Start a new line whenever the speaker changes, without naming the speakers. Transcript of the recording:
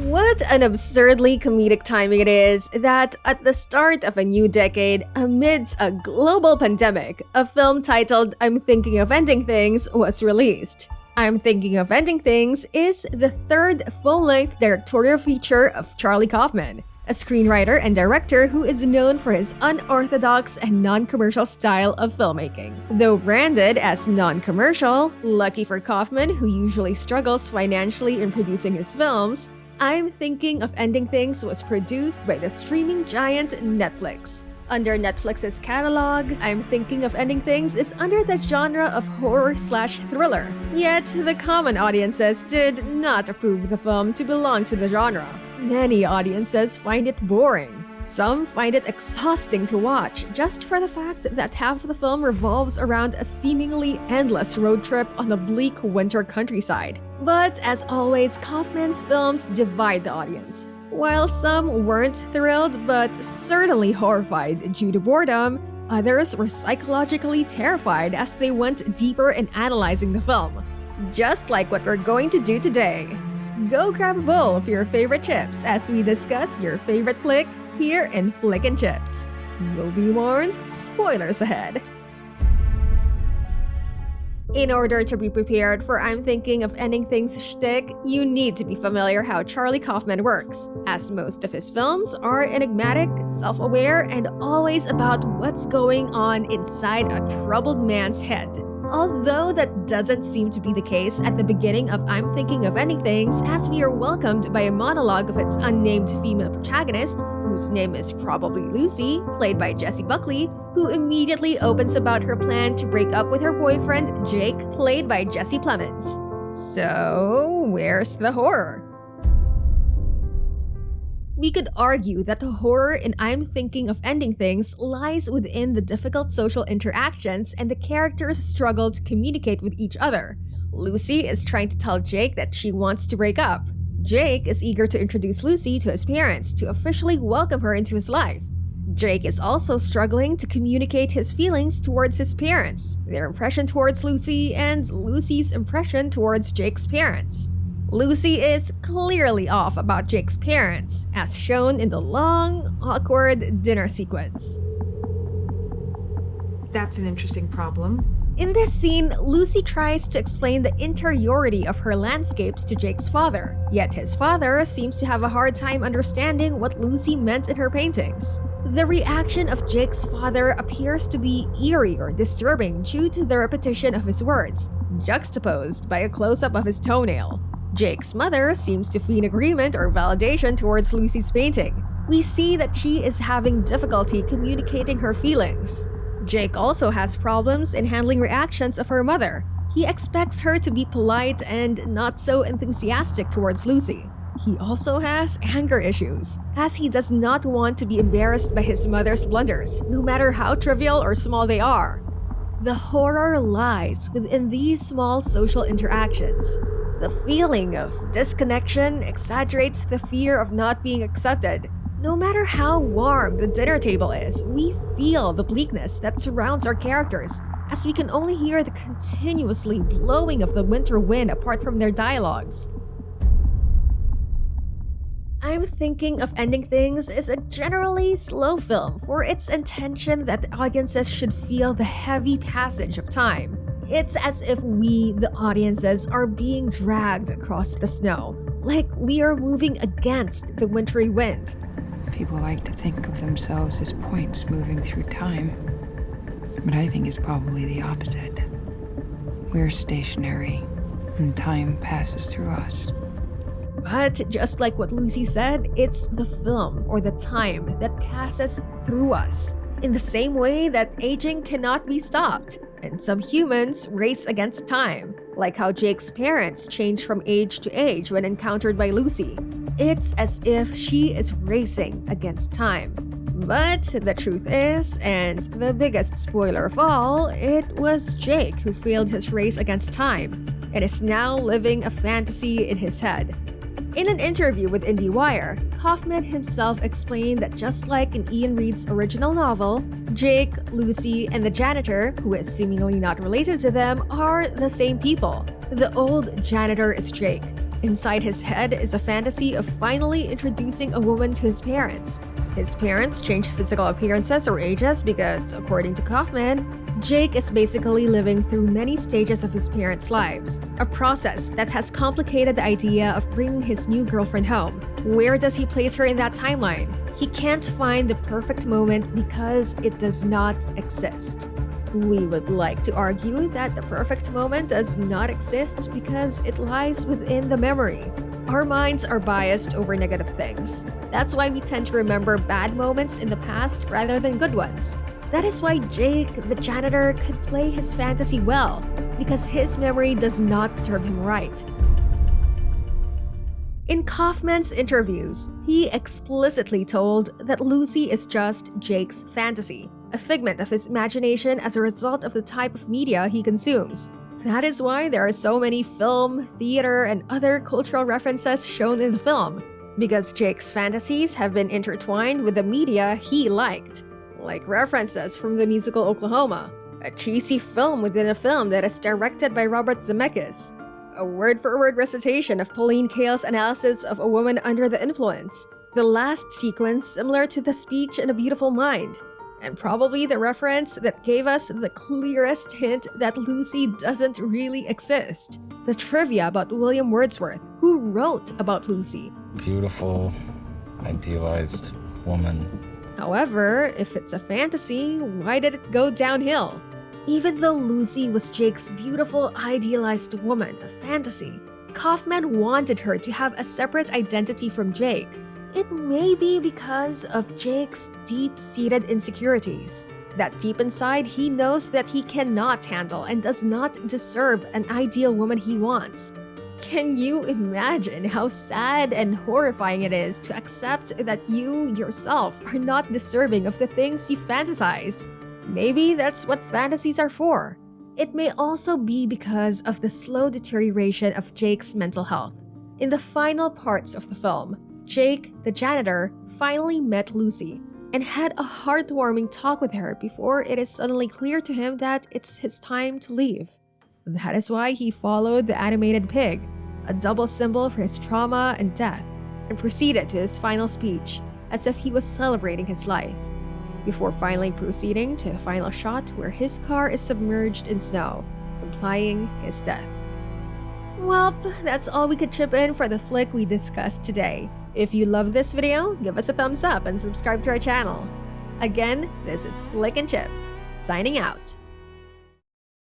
What an absurdly comedic timing it is that at the start of a new decade, amidst a global pandemic, a film titled I'm Thinking of Ending Things was released. I'm Thinking of Ending Things is the third full-length directorial feature of Charlie Kaufman, a screenwriter and director who is known for his unorthodox and non-commercial style of filmmaking. Though branded as non-commercial, lucky for Kaufman, who usually struggles financially in producing his films, I'm Thinking of Ending Things was produced by the streaming giant Netflix. Under Netflix's catalog, I'm Thinking of Ending Things is under the genre of horror/thriller. Yet, the common audiences did not approve the film to belong to the genre. Many audiences find it boring. Some find it exhausting to watch just for the fact that half of the film revolves around a seemingly endless road trip on the bleak winter countryside. But as always, Kaufman's films divide the audience. While some weren't thrilled but certainly horrified due to boredom, others were psychologically terrified as they went deeper in analyzing the film. Just like what we're going to do today. Go grab a bowl of your favorite chips as we discuss your favorite flick here in Flick and Chips. You'll be warned, spoilers ahead. In order to be prepared for I'm Thinking of Ending Things shtick, you need to be familiar how Charlie Kaufman works, as most of his films are enigmatic, self-aware, and always about what's going on inside a troubled man's head. Although that doesn't seem to be the case at the beginning of I'm Thinking of Ending Things, as we are welcomed by a monologue of its unnamed female protagonist, whose name is probably Lucy, played by Jessie Buckley, who immediately opens about her plan to break up with her boyfriend, Jake, played by Jesse Plemons. So, where's the horror? We could argue that the horror in I'm Thinking of Ending Things lies within the difficult social interactions and the characters' struggle to communicate with each other. Lucy is trying to tell Jake that she wants to break up. Jake is eager to introduce Lucy to his parents to officially welcome her into his life. Jake is also struggling to communicate his feelings towards his parents, their impression towards Lucy, and Lucy's impression towards Jake's parents. Lucy is clearly off about Jake's parents, as shown in the long, awkward dinner sequence.
That's an interesting problem.
In this scene, Lucy tries to explain the interiority of her landscapes to Jake's father, yet his father seems to have a hard time understanding what Lucy meant in her paintings. The reaction of Jake's father appears to be eerie or disturbing due to the repetition of his words, juxtaposed by a close-up of his toenail. Jake's mother seems to feign agreement or validation towards Lucy's painting. We see that she is having difficulty communicating her feelings. Jake also has problems in handling reactions of her mother. He expects her to be polite and not so enthusiastic towards Lucy. He also has anger issues, as he does not want to be embarrassed by his mother's blunders, no matter how trivial or small they are. The horror lies within these small social interactions. The feeling of disconnection exaggerates the fear of not being accepted. No matter how warm the dinner table is, we feel the bleakness that surrounds our characters, as we can only hear the continuously blowing of the winter wind apart from their dialogues. I'm Thinking of Ending Things is a generally slow film for its intention that audiences should feel the heavy passage of time. It's as if we, the audiences, are being dragged across the snow, like we are moving against the wintry wind.
People like to think of themselves as points moving through time, but I think it's probably the opposite. We're stationary, and time passes through us.
But just like what Lucy said, it's the film or the time that passes through us. In the same way that aging cannot be stopped, and some humans race against time, like how Jake's parents change from age to age when encountered by Lucy. It's as if she is racing against time. But the truth is, and the biggest spoiler of all, it was Jake who failed his race against time, and is now living a fantasy in his head. In an interview with IndieWire, Kaufman himself explained that just like in Ian Reid's original novel, Jake, Lucy, and the janitor, who is seemingly not related to them, are the same people. The old janitor is Jake. Inside his head is a fantasy of finally introducing a woman to his parents. His parents change physical appearances or ages because, according to Kaufman, Jake is basically living through many stages of his parents' lives, a process that has complicated the idea of bringing his new girlfriend home. Where does he place her in that timeline? He can't find the perfect moment because it does not exist. We would like to argue that the perfect moment does not exist because it lies within the memory. Our minds are biased over negative things. That's why we tend to remember bad moments in the past rather than good ones. That is why Jake, the janitor, could play his fantasy well, because his memory does not serve him right. In Kaufman's interviews, he explicitly told that Lucy is just Jake's fantasy, a figment of his imagination as a result of the type of media he consumes. That is why there are so many film, theater, and other cultural references shown in the film, because Jake's fantasies have been intertwined with the media he liked, like references from the musical Oklahoma, a cheesy film within a film that is directed by Robert Zemeckis, a word-for-word recitation of Pauline Kael's analysis of A Woman Under the Influence, the last sequence similar to the speech in A Beautiful Mind, and probably the reference that gave us the clearest hint that Lucy doesn't really exist. The trivia about William Wordsworth, who wrote about Lucy.
Beautiful, idealized woman.
However, if it's a fantasy, why did it go downhill? Even though Lucy was Jake's beautiful, idealized woman, a fantasy, Kaufman wanted her to have a separate identity from Jake. It may be because of Jake's deep-seated insecurities. That deep inside, he knows that he cannot handle and does not deserve an ideal woman he wants. Can you imagine how sad and horrifying it is to accept that you, yourself, are not deserving of the things you fantasize? Maybe that's what fantasies are for. It may also be because of the slow deterioration of Jake's mental health. In the final parts of the film, Jake, the janitor, finally met Lucy and had a heartwarming talk with her before it is suddenly clear to him that it's his time to leave. That is why he followed the animated pig, a double symbol for his trauma and death, and proceeded to his final speech as if he was celebrating his life, before finally proceeding to the final shot where his car is submerged in snow, implying his death. Well, that's all we could chip in for the flick we discussed today. If you love this video, give us a thumbs up and subscribe to our channel. Again, this is Flick and Chips, signing out.